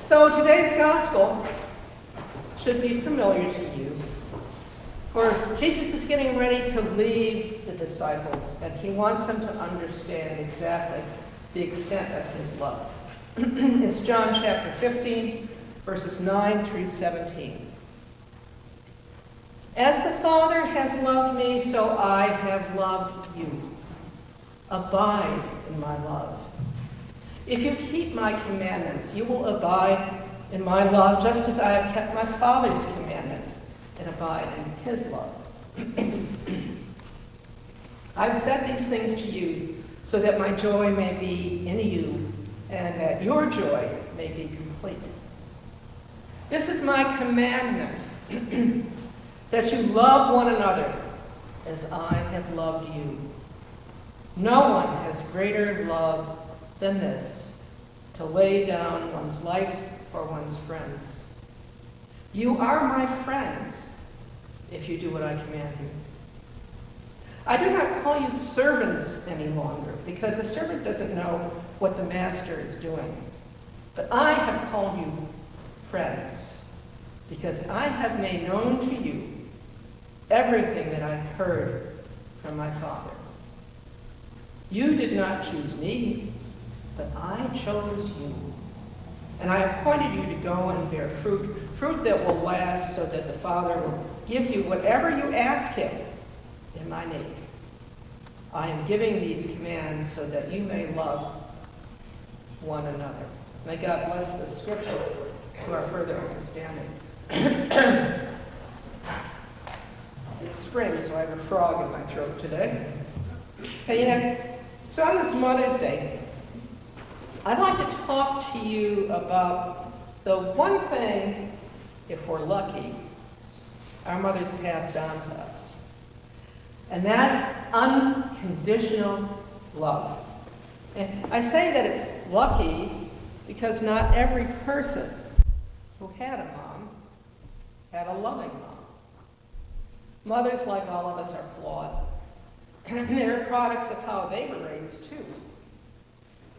So today's gospel should be familiar to you, for Jesus is getting ready to leave the disciples, and he wants them to understand exactly the extent of his love. It's John chapter 15, verses 9 through 17. As the Father has loved me, so I have loved you. Abide in my love. If you keep my commandments, you will abide in my love, just as I have kept my Father's commandments and abide in his love. I've said these things to you so that my joy may be in you and that your joy may be complete. This is my commandment, that you love one another as I have loved you. No one has greater love than this, to lay down one's life for one's friends. You are my friends if you do what I command you. I do not call you servants any longer, because the servant doesn't know what the master is doing. But I have called you friends, because I have made known to you everything that I've heard from my Father. You did not choose me, but I chose you. And I appointed you to go and bear fruit that will last, so that the Father will give you whatever you ask him in my name. I am giving these commands so that you may love one another. May God bless the scripture to our further understanding. It's spring, so I have a frog in my throat today. Hey, so on this Mother's Day, I'd like to talk to you about the one thing, if we're lucky, our mothers passed on to us. And that's unconditional love. And I say that it's lucky because not every person who had a mom had a loving mom. Mothers, like all of us, are flawed. And they're products of how they were raised, too.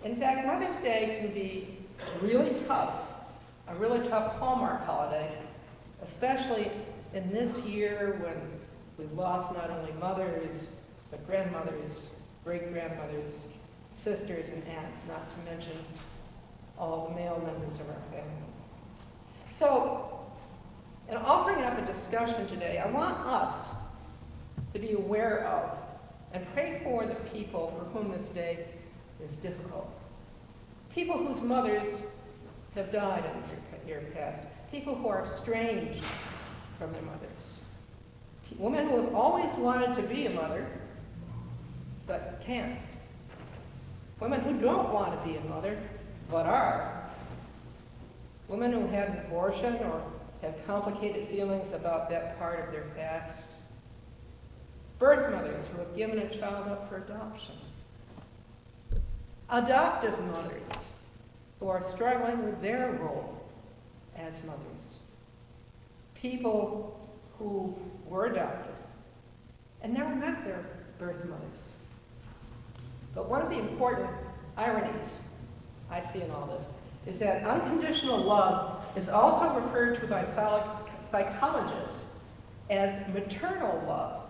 In fact, Mother's Day can be really tough, a really tough Hallmark holiday, especially in this year when we've lost not only mothers, but grandmothers, great-grandmothers, sisters, and aunts, not to mention all the male members of our family. So, in offering up a discussion today, I want us to be aware of and pray for the people for whom this day is difficult. People whose mothers have died in the year past. People who are estranged from their mothers. Women who have always wanted to be a mother, but can't. Women who don't want to be a mother, but are. Women who had an abortion or have complicated feelings about that part of their past. Birth mothers who have given a child up for adoption. Adoptive mothers who are struggling with their role as mothers. People who were adopted and never met their birth mothers. But one of the important ironies I see in all this is that unconditional love is also referred to by psychologists as maternal love.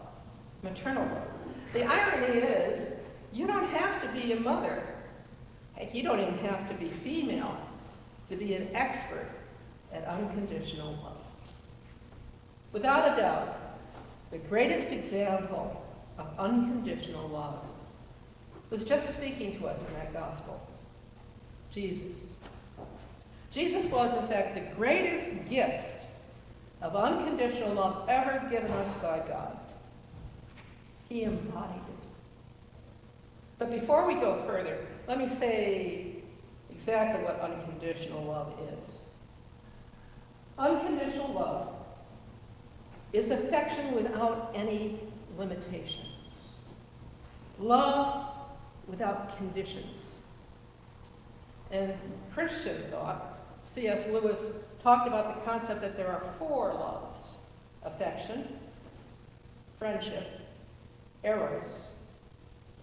Maternal love. The irony is, you don't have to be a mother. Heck, you don't even have to be female to be an expert at unconditional love. Without a doubt, the greatest example of unconditional love was just speaking to us in that gospel. Jesus. Jesus was, in fact, the greatest gift of unconditional love ever given us by God. He embodied it. But before we go further, let me say exactly what unconditional love is. Unconditional love is affection without any limitations. Love without conditions. In Christian thought, C.S. Lewis talked about the concept that there are 4 loves: affection, friendship, eros,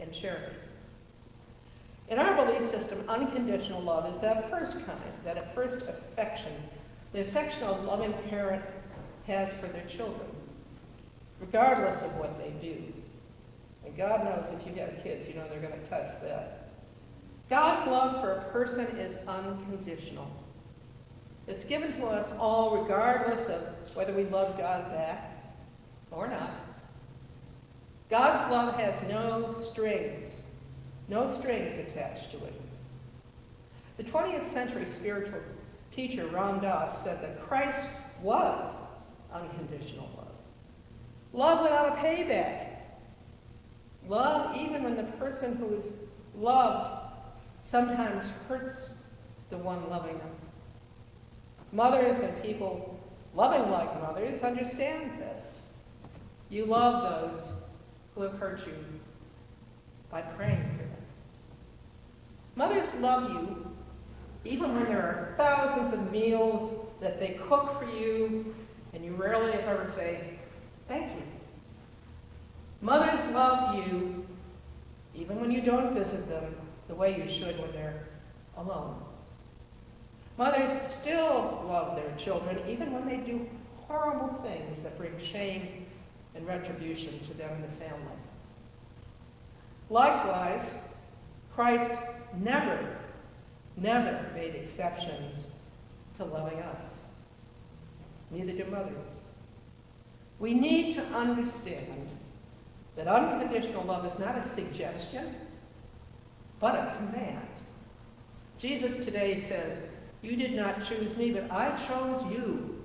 and charity. In our belief system, unconditional love is that first kind, that first affection, the affection a loving parent has for their children, regardless of what they do. And God knows if you have kids, you know they're going to test that. God's love for a person is unconditional. It's given to us all regardless of whether we love God back or not. God's love has no strings attached to it. The 20th century spiritual teacher Ram Dass said that Christ was unconditional love. Love without a payback. Love even when the person who is loved sometimes hurts the one loving them. Mothers and people loving like mothers understand this. You love those who have hurt you by praying for them. Mothers love you even when there are thousands of meals that they cook for you and you rarely ever say, thank you. Mothers love you even when you don't visit them the way you should when they're alone. Mothers still love their children even when they do horrible things that bring shame and retribution to them and the family. Likewise, Christ never made exceptions to loving us. Neither do mothers. We need to understand that unconditional love is not a suggestion, but a command. Jesus today says, "You did not choose me, but I chose you.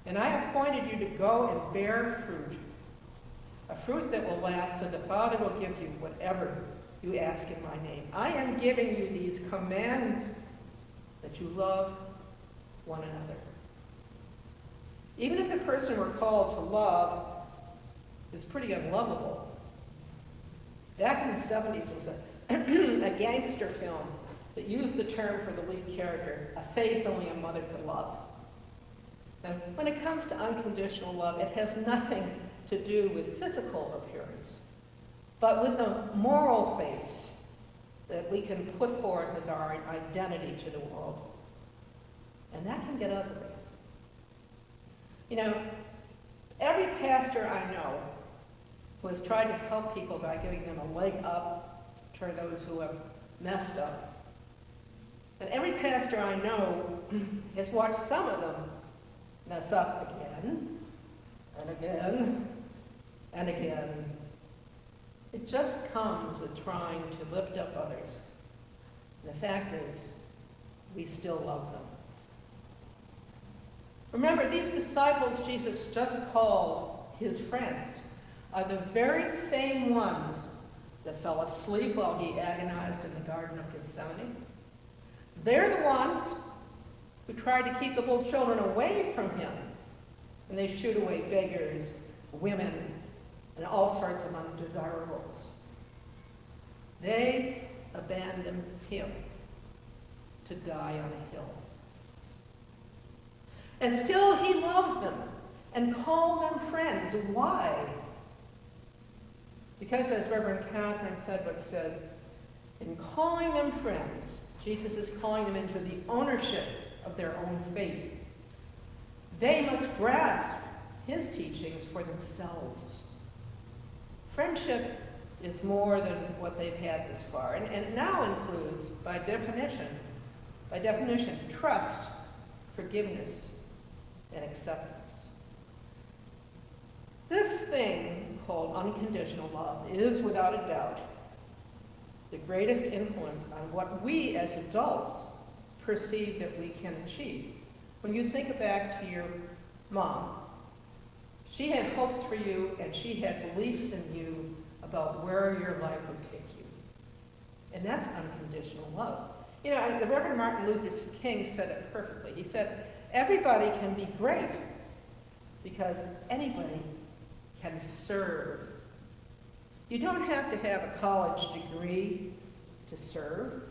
And I appointed you to go and bear fruit, a fruit that will last, so the Father will give you whatever you ask in my name. I am giving you these commands that you love one another." Even if the person we're called to love is pretty unlovable. Back in the 70s, there was a gangster film that used the term for the lead character, a face only a mother could love. Now, when it comes to unconditional love, it has nothing to do with physical appearance, but with a moral face that we can put forth as our identity to the world. And that can get ugly. You know, every pastor I know who has tried to help people by giving them a leg up to those who have messed up, and every pastor I know has watched some of them mess up again and again and again. It just comes with trying to lift up others. And the fact is, we still love them. Remember, these disciples Jesus just called his friends are the very same ones that fell asleep while he agonized in the Garden of Gethsemane. They're the ones who tried to keep the little children away from him, and they shoot away beggars, women, and all sorts of undesirables. They abandoned him to die on a hill. And still he loved them and called them friends. Why? Because, as Reverend Catherine Sedgwick says, in calling them friends, Jesus is calling them into the ownership of their own faith. They must grasp his teachings for themselves. Friendship is more than what they've had this far, and it now includes, by definition, trust, forgiveness, and acceptance. This thing called unconditional love is, without a doubt, the greatest influence on what we as adults perceive that we can achieve. When you think back to your mom, she had hopes for you and she had beliefs in you about where your life would take you. And that's unconditional love. You know, the Reverend Martin Luther King said it perfectly. He said, everybody can be great because anybody can serve. You don't have to have a college degree to serve.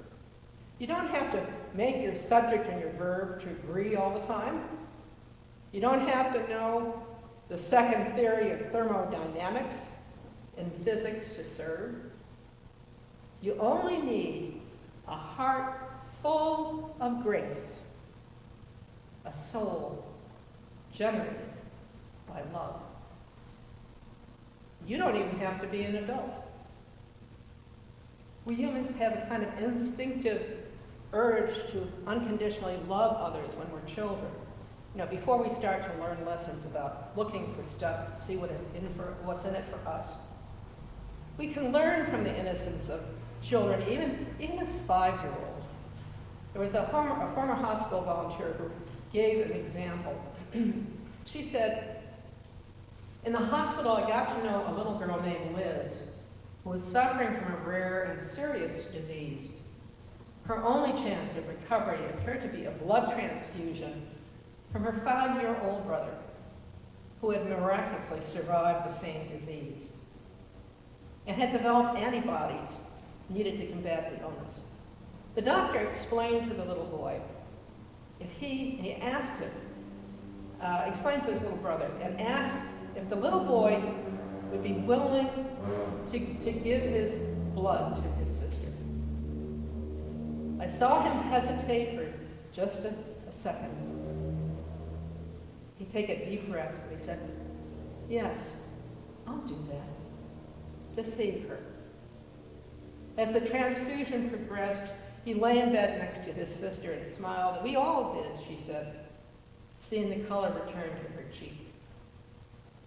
You don't have to make your subject and your verb to agree all the time. You don't have to know the second theory of thermodynamics in physics to serve. You only need a heart full of grace, a soul generated by love. You don't even have to be an adult. We humans have a kind of instinctive urge to unconditionally love others when we're children. You know, before we start to learn lessons about looking for stuff, to see what's in it for us. We can learn from the innocence of children, even a 5-year-old. There was a former hospital volunteer who gave an example. She said, in the hospital, I got to know a little girl named Liz who was suffering from a rare and serious disease. Her only chance of recovery appeared to be a blood transfusion from her 5-year-old brother, who had miraculously survived the same disease and had developed antibodies needed to combat the illness. The doctor explained to the little boy, he asked him, explained to his little brother, and asked if the little boy would be willing to give his blood to his sister. I saw him hesitate for just a second. He'd take a deep breath and he said, yes, I'll do that, to save her. As the transfusion progressed, he lay in bed next to his sister and smiled. We all did, she said, seeing the color return to her cheek.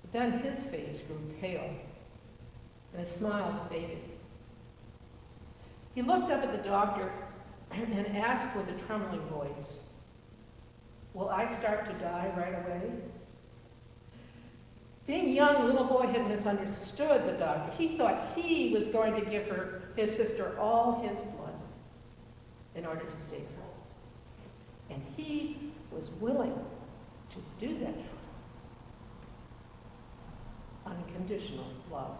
But then his face grew pale, and his smile faded. He looked up at the doctor and asked with a trembling voice, will I start to die right away? Being young, the little boy had misunderstood the doctor. He thought he was going to give his sister all his blood in order to save her. And he was willing to do that for her. Unconditional love.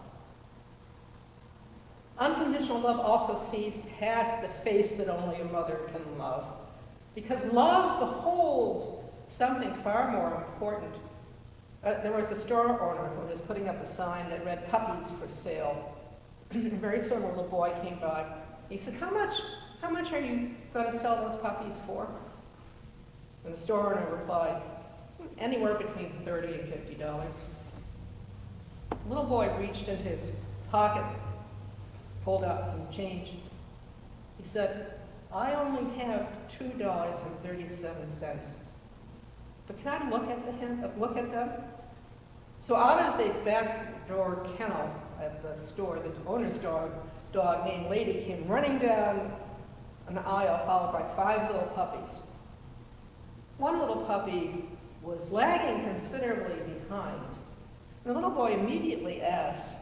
Unconditional love also sees past the face that only a mother can love, because love beholds something far more important. There was a store owner who was putting up a sign that read "Puppies for Sale." Very soon a little boy came by. He said, how much are you going to sell those puppies for? And the store owner replied, anywhere between $30 and $50. The little boy reached into his pocket, pulled out some change. He said, I only have $2.37. But can I look at them? So out of the back door kennel at the store, the owner's dog named Lady came running down an aisle followed by 5 little puppies. One little puppy was lagging considerably behind. And the little boy immediately asked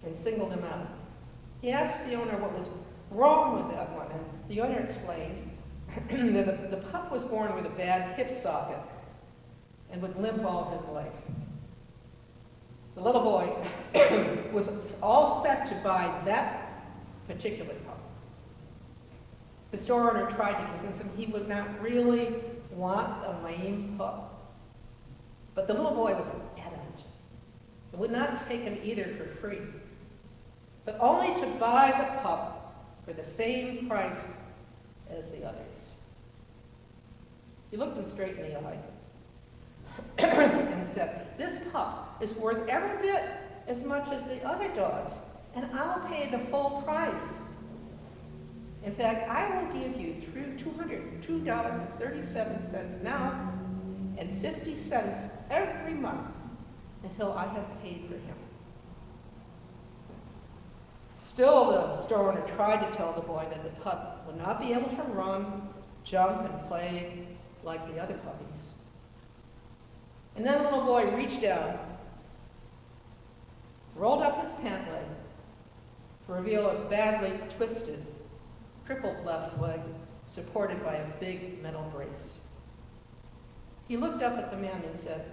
and singled him out. He asked the owner what was wrong with that one, and the owner explained that the pup was born with a bad hip socket and would limp all his life. The little boy was all set to buy that particular pup. The store owner tried to convince him he would not really want a lame pup. But the little boy was adamant. It would not take him either for free, but only to buy the pup for the same price as the others. He looked him straight in the eye and said, this pup is worth every bit as much as the other dogs, and I'll pay the full price. In fact, I will give you $202.37 now and 50 cents every month until I have paid for him. Still, the store owner tried to tell the boy that the pup would not be able to run, jump, and play like the other puppies. And then the little boy reached down, rolled up his pant leg to reveal a badly twisted, crippled left leg supported by a big metal brace. He looked up at the man and said,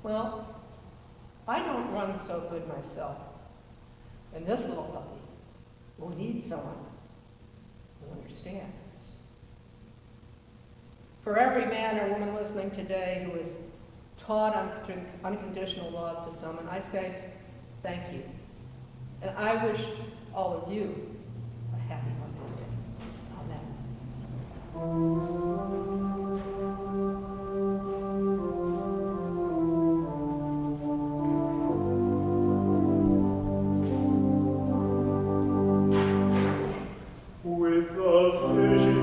well, I don't run so good myself, and this little puppy will need someone who understands. For every man or woman listening today who is taught unconditional love to someone, I say thank you. And I wish all of you With a vision